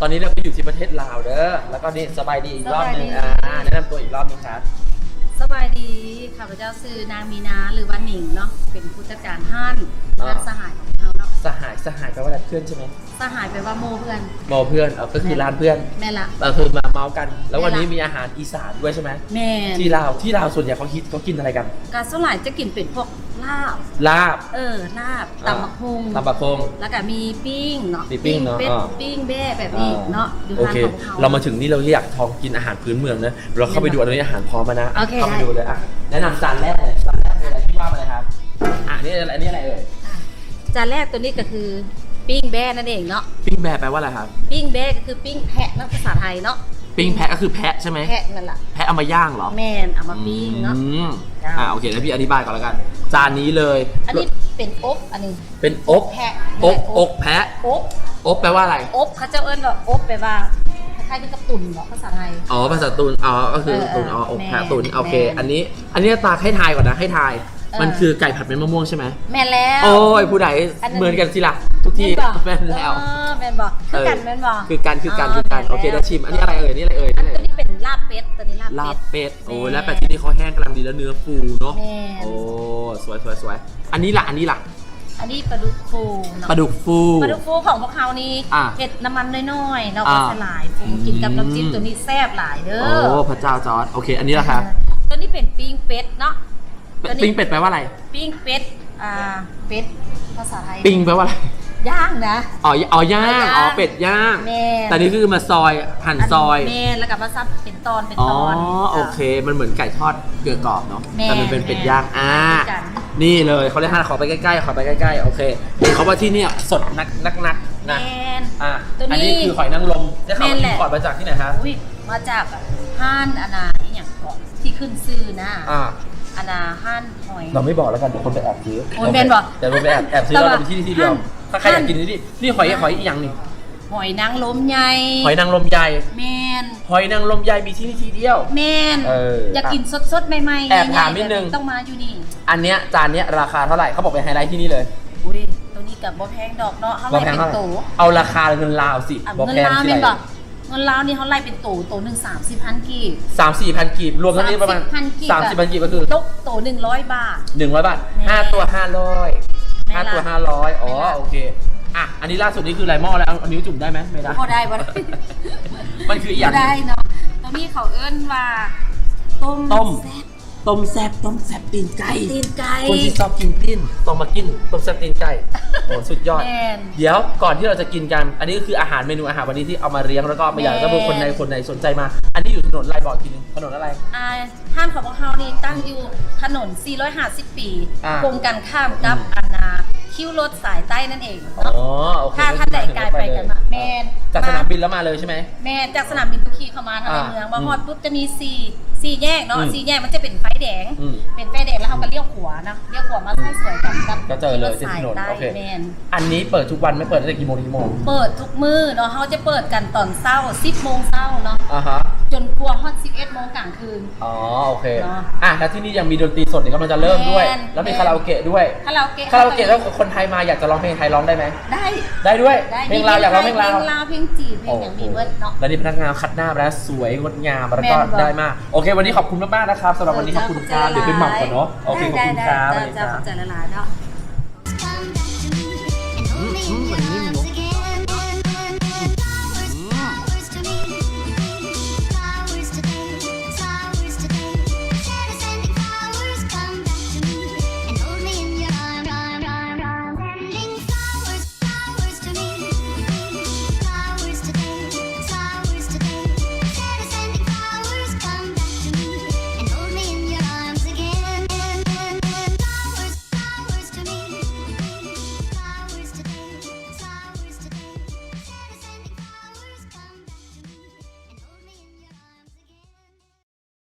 ตอนนี้เราก็อยู่ที่ประเทศลาวเด้อแล้วก็นี่สบายดีอีกรอบหนึ่งแนะนำตัวอีกรอบนึงครับสบายดีข้าพเจ้าชื่อนางมีนาหรือว่าหนิงเนาะเป็นผู้จัดการห้านสหายของเราเนาะสหายแปลว่าอะไรเพื่อนใช่ไหมสหายแปลว่าโมเพื่อนก็คือร้านเพื่อนแม่ละคือมาเมากันแล้ววันนี้มีอาหารอีสานด้วยใช่ไหมแม่ที่ลาวส่วนใหญ่เขากินอะไรกันการสลายจะกินเป็นพวกลาบลาบตำบักฮงแล้วก็มีปิ้งเนาะปิ้งเนาะปิ้งแบ่แบบนี้เนาะโอเคเรามาถึงนี่เราอยากลองกินอาหารพื้นเมืองนะเราเข้าไปดูอันนี้อาหารพร้อมมานะเข้าไปดูเลยอ่ะแนะนำจานแรกเลยอะไรที่ว่ามาเลยครับนี่อะไรเอ่ยจานแรกตัวนี้ก็คือปิ้งแบ่นั่นเองเนาะปิ้งแบ่แปลว่าอะไรครับปิ้งแบ่ก็คือปิ้งแพะนั่นภาษาไทยเนาะปิ้งแพะก็คือแพะใช่ไหมแพะนั่นแหละแพะเอามาย่างเหรอแม่นเอามาปิ้งเนาะโอเคแล้วพี่อธิบายก่อนแล้วกันจานนี้เลยอันนี้เป็นอกอันนี้เป็นอกแพะอกแพะอกแปลว่าอะไรอกเขาจะเอิ้นว่าอกแปลว่าคล้ายๆกับตุ่นเนาะภาษาไทยภาษาตุ่นก็คือตุ่นอกแพะตุ่นโอเคอันนี้ตาให้ทายก่อนนะให้ทายมันคือไก่ผัดเม็ดมะม่วงใช่ไหมแม่แล้วโอ้ยผู้ใดเหมือนกันสิล่ะทุกที่แม่แล้วแม่บอกคือกันแม่บอกคือกันโอเคเดี๋ยวชิมอันนี้อะไรเอ่ยนี่อะไรเอ่ยตัวนี้เป็นลาบเป็ดตัวนี้ลาบเป็ดโอ้แล้วแต่ที่นี่เขาแห้งกำลังดีแล้วเนื้อฟูเนาะโอ้สวยอันนี้ล่ะอันนี้ปลาดุกฟูปลาดุกฟูของพวกเขานี่เผ็ดน้ำมันน้อยๆเราก็สลายฟูกินกับน้ำจิ้มตัวนี้แซ่บหลายเด้อโอ้พระเจ้าจอร์จโอเคอันนี้ล่ะครับตัวนี้เป็นปิ้งเป็ดเนาะปิ้งเป็ดแปลว่าอะไรปิ้งเป็ดเป็ดภาษาไทยปิ้งแปลว่าอะไรย่างนะย่างเป็ดย่างแต่นี่คือมาซอยหั่นซอยแล้วกับมาซับเป็นตอนโอเคมันเหมือนไก่ทอดเกลือกรอบเนาะแต่มันเป็นเป็ดย่างนี่เลยเขาเรียกขอไปใกล้ๆโอเคเขาว่าที่นี่สดนักนะอันนี้คือหอยนางรมได้ข่าวว่าอินพอร์ตมาจากที่ไหนครับมาจากห้านอนาอย่างก่อนที่ขึ้นซื้อนะอนาห้านหอยเราไม่บอกแล้วกันเดี๋ยวคนไปแอบซื้อโอ้ยแมนบอกแต่เราไปแอบซื้อเราเป็นที่เดียวถ้าใครอยากกินนี่หอยอีกอย่างนึงหอยนางรมใหญ่หอยนางรมใหญ่แมนหอยนางรมใหญ่มีที่นี่ทีเดียวแมนอยากกินสดใหม่ๆแอบถามนิดนึงต้องมาอยู่นี่อันเนี้ยจานเนี้ยราคาเท่าไหร่เขาบอกเป็นไฮไลท์ที่นี่เลยอุ้ยตัวนี้กับบ่แพงดอกเนาะเขาไล่เป็นโตเอาราคาเงินลาวสิบ่แพงที่ไหนเงินลาวนี่เขาไล่เป็นโตหนึ่ง30,000 กีบ3-4,000 กีบรวมทั้งนี้ประมาณ30,000 กีบก็คือโต100 บาท100 บาท5 ตัว 500 5 ตัว 500โอเคอันนี้ล่าสุดนี้คืออะไรหม้อแล้วเอานิ้วจุ่มได้ไหมไม่ได้ได้มันคืออย่างได้เนาะตรงนี้เขาเอิ้นว่าต้มแซ่บตีนไก่คนที่ชอบกินตีนต้องมากินต้มแซ่บตีนไก่โอ้สุดยอดเดี๋ยวก่อนที่เราจะกินกันอันนี้ก็คืออาหารเมนูอาหารวันนี้ที่เอามาเลี้ยงแล้วก็มาอยากจะบอกคนใดสนใจมาอันนี้อยู่ถนนอะไรบอกทีนึงถนนอะไรห้างของพวกเรานี่ตั้งอยู่ถนน450 ปีตรงกันข้ามกับคิวรถสายใต้นั่นเองถ้าท่านใดไกลไปกันมาแมนจากสนามบินแล้วมาเลยใช่ไหมแมนจากสนามบินทุกขี่เข้ามาทางในเมืองบางฮอดปุ๊บจะมี4แยกเนาะ4แยกมันจะเป็นไฟแดงแล้วเขาก็เลี้ยวขวานะเลี้ยวขวามาใส่สวยกันก็เจอเลยที่ถนนโอเคอันนี้เปิดทุกวันไม่เปิดตั้งแต่กี่โมงเปิดทุกมื้อเนาะเขาจะเปิดกันตอนเช้า10 โมงเช้าเนาะจนกลัวฮอต11 โมงกลางคืนโอเคแล้วที่นี่ยังมีดนตรีสดอีกก็มันจะเริ่มด้วยแล้วมีคาราโอเกะด้วยคาราโอเกะแล้วคนไทยมาอยากจะร้องเพลงไทยร้องได้ไหมได้ด้วยเพลงลาวอยากร้องเพลงลาวเพลงจีนเพลงอย่างมีเวิร์ดเนาะแล้วนี่พนักงานคัดหน้าแล้วสวยงดงามแล้วก็ได้มากโอเควันนี้ขอบคุณมากๆนะครับสำหรับวันนี้ขอบคุณครับเดี๋ยวเป็นหม่ำก่อนเนาะโอเคขอบคุณครับจะละลายเนาะ